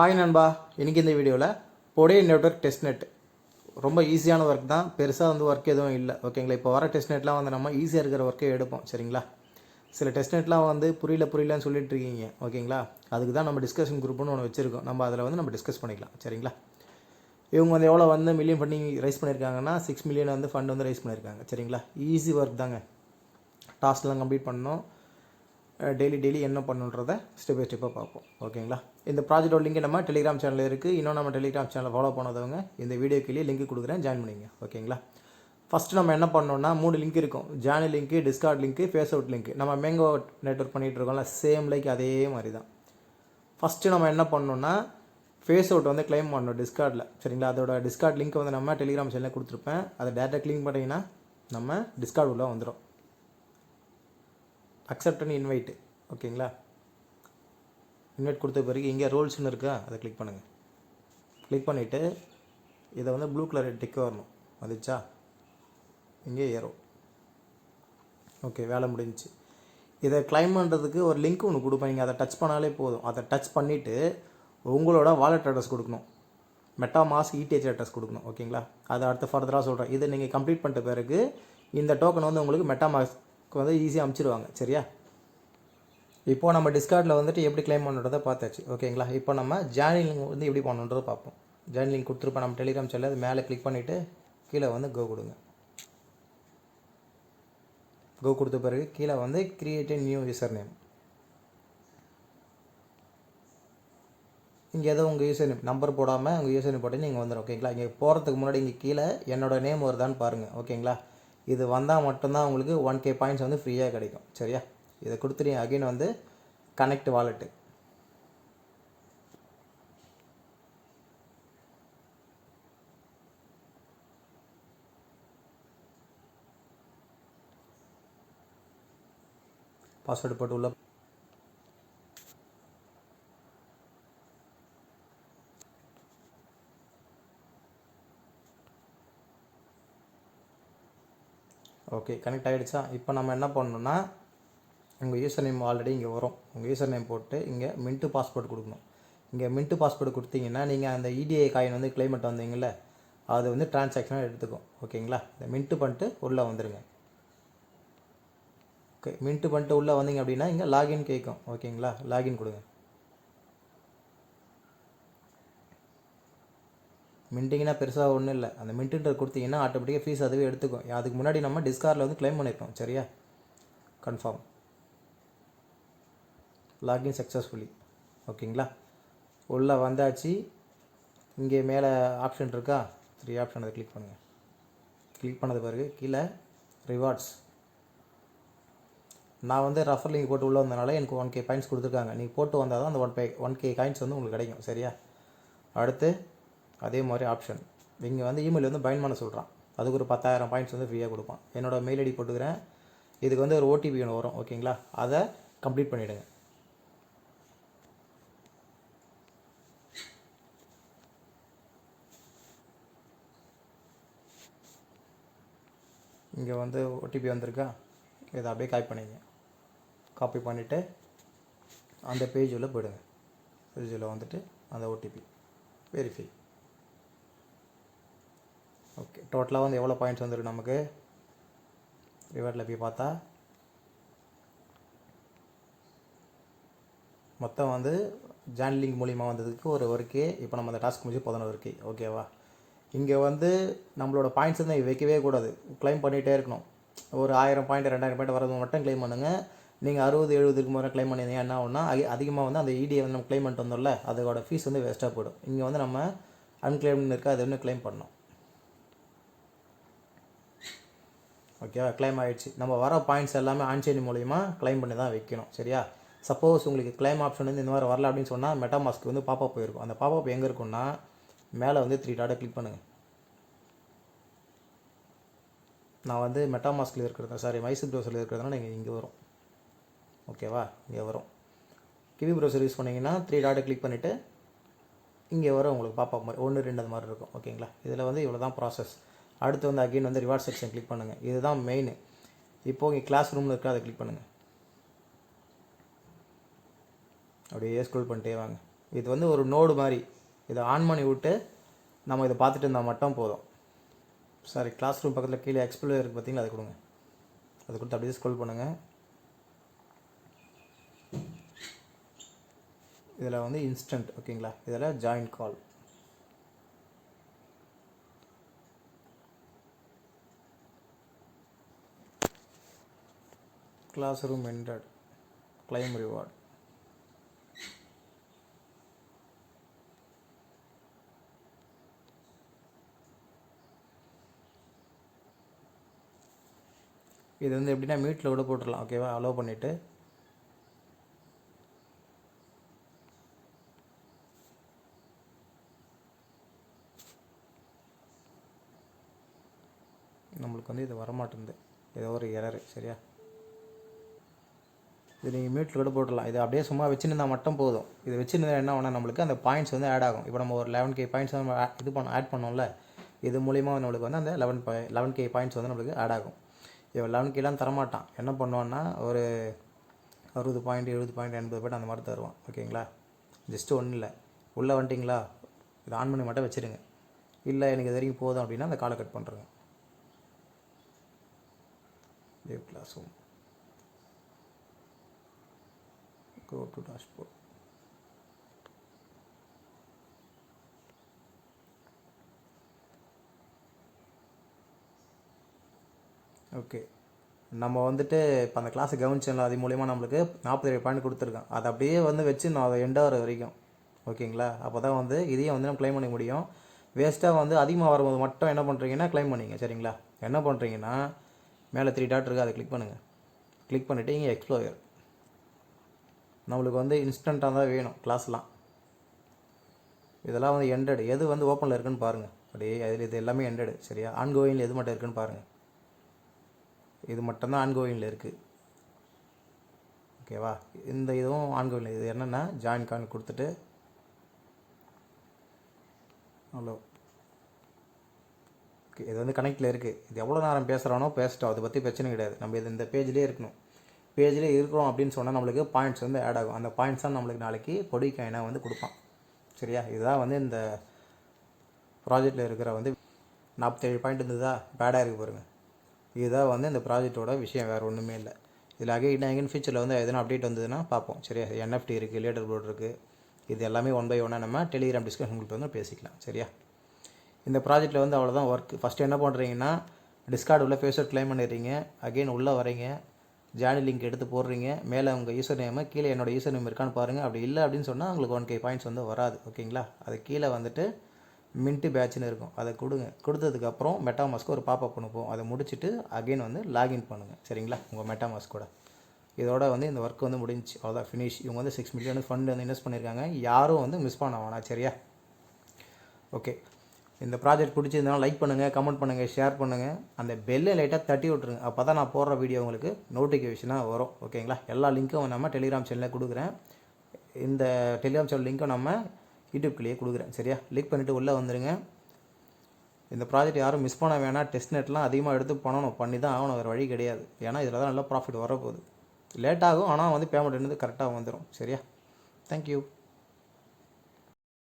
Hi நண்பா, இன்றைக்கி இந்த வீடியோவில் பொடே நெட்வொர்க் டெஸ்ட் நெட் ரொம்ப ஈஸியான ஒர்க் தான். பெருசாக ஒர்க் எதுவும் இல்லை. ஓகேங்களா. இப்போ வர டெஸ்ட் நெட்லாம் நம்ம ஈஸியாக இருக்கிற ஒர்க்கே எடுப்போம். சரிங்களா. சில டெஸ்ட் நெட்லாம் புரியலன்னு சொல்லிட்டு இருக்கீங்க. ஓகேங்களா. அதுக்கு தான் நம்ம டிஸ்கஷன் குரூப்னு ஒன்று வச்சுருக்கோம். நம்ம அதில் நம்ம டிஸ்கஸ் பண்ணிக்கலாம். சரிங்களா. இவங்க எவ்வளோ மில்லியன் ஃபண்டிங் ரைஸ் பண்ணியிருக்காங்கன்னா 6 மில்லியன் ஃபண்ட் ரைஸ் பண்ணியிருக்காங்க. சரிங்களா. ஈஸி ஒர்க் தாங்க. டாஸ்க்லாம் கம்ப்ளீட் பண்ணணும். டெய்லி என்ன பண்ணுன்றதை ஸ்டெப் பை ஸ்டெப்பாக பார்ப்போம். ஓகேங்களா. இந்த ப்ராஜெக்டோட லிங்க் நம்ம டெலிகிராம் சேனலில் இருக்குது. இன்னும் நம்ம டெலிகிராம் சேனலை ஃபாலோ பண்ணதவங்க இந்த வீடியோ கீழே லிங்க் கொடுக்குறேன், ஜாயின் பண்ணிங்க. ஓகேங்களா. ஃபஸ்ட்டு நம்ம என்ன பண்ணோம்னா 3 லிங்க் இருக்கும். ஜானி லிங்க்கு, டிஸ்கார்ட் லிங்க்கு, ஃபேஸ் அவுட் லிங்க். நம்ம மேங்கோ நெட்வொர்க் பண்ணிகிட்டு இருக்கோம்ல, சேம் லைக் அதே மாதிரி தான். ஃபஸ்ட்டு நம்ம என்ன பண்ணோம்னா ஃபேஸ் அவுட் கிளைம் பண்ணணும் டிஸ்கார்டில். சரிங்களா. அதோட டிஸ்கார்ட் லிங்க் நம்ம டெலிகிராம் சேனலில் கொடுத்துருப்பேன். அதை டேரெக்டாக கிளிக் பண்ணிங்கன்னா நம்ம டிஸ்கார்ட் உள்ள வந்துடும். Accept and invite. ஓகேங்களா. இன்வைட் கொடுத்த பிறகு இங்கே ரோல்ஸ்னு இருக்கா, அதை கிளிக் பண்ணுங்கள். கிளிக் பண்ணிவிட்டு இதை ப்ளூ கலர் டிக் வரணும். வந்துச்சா, இங்கே ஏறும். ஓகே, வேலை முடிஞ்சிச்சு. இதை கிளைம் பண்ணுறதுக்கு ஒரு லிங்க் ஒன்று கொடுப்பேன். நீங்கள் அதை டச் பண்ணாலே போதும். அதை டச் பண்ணிவிட்டு உங்களோட வாலெட் அட்ரஸ் கொடுக்கணும். மெட்டாமாஸ்க் இடிஹெச் அட்ரஸ் கொடுக்கணும். ஓகேங்களா. அதை அடுத்த ஃபர்தராக சொல்கிறேன். இதை நீங்கள் கம்ப்ளீட் பண்ணிட்ட பிறகு இந்த டோக்கன் உங்களுக்கு மெட்டாமாஸ்க்கு ஈஸியாக அமுச்சிடுவாங்க. சரியா. இப்போது நம்ம டிஸ்கார்டில் எப்படி கிளைம் பண்ணுறதை பார்த்தாச்சு. ஓகேங்களா. இப்போ நம்ம ஜாயின் லிங்க் எப்படி பண்ணணுன்றதை பார்ப்போம். ஜாயின் லிங்க் கொடுத்துருப்போம் நம்ம டெலிகிராம் சேனல். அது மேலே கிளிக் பண்ணிவிட்டு கீழே கோ கொடுங்க. கோ கொடுத்த பிறகு கீழே கிரியேட் நியூ யூசர் நேம். இங்கே ஏதோ உங்கள் யூசர் நேம் நம்பர் போடாமல் உங்கள் யூசர் நேம் போட்டு நீங்கள் வந்துடும். ஓகேங்களா. இங்கே போகிறதுக்கு முன்னாடி இங்கே கீழே என்னோடய நேம் வருதான்னு பாருங்கள். ஓகேங்களா. இது வந்தால் மட்டும்தான் உங்களுக்கு 1K பாயிண்ட்ஸ் ஃப்ரீயாக கிடைக்கும். சரியா. இதை கொடுத்துட்டு அகைன் கனெக்ட் வாலெட்டு. பாஸ்வேர்டு போட்டு உள்ள ஓகே, கனெக்ட் ஆகிடுச்சா. இப்போ நம்ம என்ன பண்ணணும்னா உங்கள் யூசர் நேம் ஆல்ரெடி இங்கே வரும். உங்கள் யூசர் நேம் போட்டு இங்கே மின்ட்டு பாஸ்போர்ட் கொடுக்கணும். இங்கே மின்ட்டு பாஸ்போர்ட் கொடுத்தீங்கன்னா நீங்கள் அந்த இடிஐ காயின் கிளைமெண்ட் வந்தீங்கல்ல, அது டிரான்சாக்ஷனாக எடுத்துக்கும். ஓகேங்களா. இந்த மின்ட்டு பண்ணிட்டு உள்ளே வந்துடுங்க. ஓகே, மின்ட்டு பண்ணிட்டு உள்ளே வந்தீங்க அப்படின்னா இங்கே லாகின் கேட்கும். ஓகேங்களா. லாகின் கொடுங்க. மின்ட்டிங்கன்னா பெருசாக ஒன்றும் இல்லை. அந்த மின்ட்டுன்ற கொடுத்தீங்கன்னா ஆட்டோமேட்டிக்காக ஃபீஸ் அதுவே எடுத்துக்கும். அதுக்கு முன்னாடி நம்ம டிஸ்கார்டில் கிளைம் பண்ணியிருக்கோம். சரியா. கன்ஃபார்ம். Login successfully. ஓகேங்களா. உள்ளே வந்தாச்சு. இங்கே மேலே ஆப்ஷன் இருக்கா, 3 ஆப்ஷன், அதை கிளிக் பண்ணுங்கள். கிளிக் பண்ணது பிறகு கீழே ரிவார்ட்ஸ். நான் ரெஃபர் லிங்க் போட்டு உள்ளே வந்தனால எனக்கு 1K பாயிண்ட்ஸ் கொடுத்துருக்காங்க. நீங்கள் போட்டு வந்தால் தான் அந்த 1K காயின்ஸ் உங்களுக்கு கிடைக்கும். சரியா. அடுத்து அதே மாதிரி ஆப்ஷன் இங்கே இமெயில் பைண்ட் பண்ண சொல்கிறான். அதுக்கு ஒரு 10,000 பாயிண்ட்ஸ் ஃப்ரீயாக கொடுப்பான். என்னோடய மெயில் ஐடி போட்டுக்கிறேன். இதுக்கு ஒரு OTP ஒன்று வரும். ஓகேங்களா. அதை கம்ப்ளீட் பண்ணிவிடுங்க. இங்கே OTP வந்திருக்கா, இதை அப்படியே காப்பி பண்ணிங்க. காப்பி பண்ணிவிட்டு அந்த பேஜில் போயிடுங்க. பேஜில் அந்த OTP வெரிஃபை. ஓகே, டோட்டலாக எவ்வளோ பாயிண்ட்ஸ் வந்துருக்கு நமக்கு. ரிவார்டில் போய் பார்த்தா மொத்தம் ஜாயின் லிங்க் மூலிமா வந்ததுக்கு ஒரு 1K. இப்போ நம்ம அந்த டாஸ்க் முடிச்சு 11K. ஓகேவா. இங்கே நம்மளோட பாயிண்ட்ஸ் வைக்கவே கூடாது. கிளைம் பண்ணிகிட்டே இருக்கணும். ஒரு 1000 பாயிண்ட் 2000 பாயிண்ட் வரது மட்டும் கிளைம் பண்ணுங்கள். நீங்கள் 60-70க்கு முறை கிளைம் பண்ணியிருந்தீங்க என்ன ஆகுனா அதிகமாக அந்த இடியை நம்ம கிளைம் பண்ணிட்டு வந்தோம்ல, அதோட ஃபீஸ் வேஸ்ட்டாக போய்டும். இங்கே நம்ம அன்கிளைம்னு இருக்கா, அது கிளைம் பண்ணோம். ஓகேவா. கிளைம் ஆகிடுச்சு. நம்ம வர பாயிண்ட்ஸ் எல்லாமே ஆன்சைன் மூலிமா கிளைம் பண்ணி தான் வைக்கணும். சரியா. சப்போஸ் உங்களுக்கு கிளைம் ஆப்ஷன் இந்த மாதிரி வரல அப்படின்னு சொன்னால் மெட்டாமாஸ்க்கு பாப்பப் போயிருக்கும். அந்த பாப்பப் எங்கே இருக்குன்னா மேலே 3 டாட்டை கிளிக் பண்ணுங்கள். நான் மெட்டாமாஸ்கில் இருக்கிறது, சாரி மைசூர் ப்ரௌசரில் இருக்கிறதுனால நீங்கள் இங்கே வரும். ஓகேவா. இங்கே வரும். கிவி ப்ரௌசர் யூஸ் பண்ணிங்கன்னா 3 டாட்டை கிளிக் பண்ணிவிட்டு இங்கே வரும் உங்களுக்கு பாப்பப் மாதிரி 1 2 அது மாதிரி இருக்கும். ஓகேங்களா. இதில் இவ்வளோ தான் ப்ராசஸ். அடுத்து அகைன் ரிவார்ட் செக்ஷன் கிளிக் பண்ணுங்கள். இதுதான் மெயின். இப்போது இங்கே கிளாஸ் ரூமில் இருக்கிற அதை கிளிக் பண்ணுங்கள். அப்படியே ஸ்க்ரோல் பண்ணிட்டே வாங்க. இது வந்து ஒரு நோடு மாதிரி, இதை ஆன் பண்ணி விட்டு நம்ம இதை பார்த்துட்டு இருந்தால் மட்டும் போதும். சாரி, கிளாஸ் ரூம் பக்கத்தில் கீழே எக்ஸ்ப்ளோர் இருக்குது பார்த்தீங்களா, அது கொடுங்க. அது கொடுத்து அப்படியே ஸ்க்ரோல் பண்ணுங்கள். இதில் வந்து இன்ஸ்டன்ட், ஓகேங்களா, இதில் join call. Classroom ended, claim reward. இது வந்து எப்படின்னா மீட்டில் கூட போட்டுடலாம், ஓகேவா. அலோவ் பண்ணிவிட்டு நம்மளுக்கு வந்து இது வரமாட்டேங்குது, ஏதோ ஒரு எரரு. சரியா, இது நீங்கள் மியூட்டில் கூட போட்டுடலாம். இது அப்படியே சும்மா வச்சுருந்தா மட்டும் போதும். இது வச்சுருந்தா என்ன ஆகுனா நம்மளுக்கு அந்த பாயிண்ட்ஸ் வந்து ஆட் ஆகும். இப்போ நம்ம ஒரு 11K பாயிண்ட்ஸ் நம்ம ஆட் பண்ணோம்ல, இது மூலிமா நம்மளுக்கு வந்து அந்த 11K பாயிண்ட்ஸ் வந்து நம்மளுக்கு ஆட் ஆகும். இப்போ 11Kலாம் தரமாட்டான். என்ன பண்ணுவான்னா ஒரு 60 பாயிண்ட் 70 பாயிண்ட் 80 பாயிண்ட் அந்த மாதிரி தருவான், ஓகேங்களா. ஜஸ்ட்டு ஒன்றும் இல்லை, உள்ளே வந்துட்டிங்களா, இது ஆன் பண்ணி மட்டும் வச்சுருங்க. இல்லை எனக்கு இது வரைக்கும் போதும் அப்படின்னா அந்த காலை கட் பண்ணுறேங்க. Dev Classroom, go to dashboard. Okay, நம்ம வந்துட்டு இப்போ அந்த கிளாஸை கவனிச்சோம்ல, அது மூலிமா நம்மளுக்கு 47 பாயிண்ட் கொடுத்துருக்கோம். அதை அப்படியே வந்து வச்சு நான் அதை எண்டாகிற வரைக்கும், ஓகேங்களா. அப்போ தான் வந்து இதையும் வந்து நம்ம க்ளைம் பண்ண முடியும். வேஸ்ட்டாக வந்து அதிகமாக வரும்போது மட்டும் என்ன பண்ணுறீங்கன்னா க்ளைம் பண்ணிங்க, சரிங்களா. என்ன பண்ணுறீங்கன்னா மேலே 3 டாட் இருக்குது, அதை கிளிக் பண்ணுங்கள். கிளிக் பண்ணிவிட்டு இங்கே எக்ஸ்ப்ளோயர். நம்மளுக்கு வந்து இன்ஸ்டண்ட்டாக தான் வேணும் கிளாஸ்லாம். இதெல்லாம் வந்து எண்டட், எது வந்து ஓப்பனில் இருக்குன்னு பாருங்கள். அப்படியே அதில் இது எல்லாமே எண்டடு, சரியா. ஆன்கோயிங்கில் எது மட்டும் இருக்குன்னு பாருங்கள். இது மட்டும்தான் ஆன்கோயிங்கில் இருக்குது, ஓகேவா. இந்த இதுவும் ஆன்கோயிங்கில். இது என்னென்னா ஜாயின் காயின் கொடுத்துட்டு ஹலோ, ஓகே. இது வந்து கனெக்டில் இருக்குது. இது எவ்வளோ நேரம் பேசுகிறானோ பேசிட்டோம், அதை பற்றி பிரச்சனை கிடையாது. நம்ம இது இந்த பேஜ்லேயே இருக்கணும். பேஜ்லேயே இருக்கிறோம் அப்படின்னு சொன்னால் நம்மளுக்கு பாயிண்ட்ஸ் வந்து ஆட் ஆகும். அந்த பாயிண்ட்ஸ் தான் நம்மளுக்கு நாளைக்கு பொடி காயினாக வந்து கொடுப்பான், சரியா. இதுதான் வந்து இந்த ப்ராஜெக்டில் இருக்கிற வந்து 47 பாயிண்ட் இருந்ததா, பேடாக இருக்குது பாருங்கள். இதுதான் வந்து இந்த ப்ராஜெக்டோட விஷயம், வேறு ஒன்றுமே இல்லை. இதில் அகைன் ஃபியூச்சரில் வந்து எதனா அப்டேட் வந்ததுன்னா பார்ப்போம், சரியா. NFT இருக்குது, லேட்டர் போர்டு இருக்குது. இது எல்லாமே ஒன் பை ஒன்னாக நம்ம டெலிகிராம் டிஸ்கஷன் குரூப்பில் வந்து பேசிக்கலாம், சரியா. இந்த ப்ராஜெக்ட்டில் வந்து அவ்வளோதான் ஒர்க். ஃபஸ்ட்டு என்ன பண்ணுறீங்கன்னா டிஸ்கார்டு உள்ள ஃபேஸ்புக் க்ளைம் பண்ணிடுறீங்க. அகைன் உள்ளே வரீங்க, ஜாயின் லிங்க் எடுத்து போடுறீங்க. மேலே உங்கள் யூசர் நேமு, கீழே என்னோடய யூசர் நேம் இருக்கான்னு பாருங்கள். அப்படி இல்லை அப்படின்னு சொன்னால் உங்களுக்கு 1K பாயிண்ட்ஸ் வந்து வராது, ஓகேங்களா. அது கீழே வந்துட்டு மின்ட்டு பேட்ச்னு இருக்கும், அதை கொடுங்க. கொடுத்ததுக்கப்புறம் மெட்டாமாஸ்க்கு ஒரு பாப்பப் அனுப்பும். அதை முடிச்சுட்டு அகைன் வந்து லாகின் பண்ணுங்கள், சரிங்களா, உங்கள் மெட்டாமாஸ்க் கூட. இதோட வந்து இந்த ஒர்க் வந்து முடிஞ்சு, அவ்வளோதான், ஃபினிஷ். இவங்க வந்து 6 மில்லியன் ஃபண்ட் வந்து இன்வெஸ்ட் பண்ணியிருக்காங்க. யாரும் வந்து மிஸ் பண்ண வேணாம், சரியா. ஓகே, இந்த ப்ராஜெக்ட் பிடிச்சிருந்தாலும் லைக் பண்ணுங்கள், கமெண்ட் பண்ணுங்கள், ஷேர் பண்ணுங்கள். அந்த பெல்லை லைட்டாக தட்டி விட்ருங்க. அப்போ தான் நான் போடுற வீடியோ உங்களுக்கு நோட்டிஃபிகேஷனாக வரும், ஓகேங்களா. எல்லா லிங்க்கும் நம்ம டெலிகிராம் சேனலில் கொடுக்குறேன். இந்த டெலிகிராம் சேனல் லிங்க்கும் நம்ம யூடியூப்லேயே கொடுக்குறேன், சரியா. கிளிக் பண்ணிவிட்டு உள்ளே வந்துடுங்க. இந்த ப்ராஜெக்ட் யாரும் மிஸ் பண்ண வேணாம். டெஸ்ட் நெட்லாம் அதிகமாக எடுத்து பண்ணி தான் ஆகணும், வேறு வழி கிடையாது. ஏன்னா இதில் தான் நல்லா ப்ராஃபிட் வரப்போகுது. லேட் ஆகும், ஆனால் வந்து பேமெண்ட் வந்து கரெக்டாக வந்துடும், சரியா. தேங்க்யூ.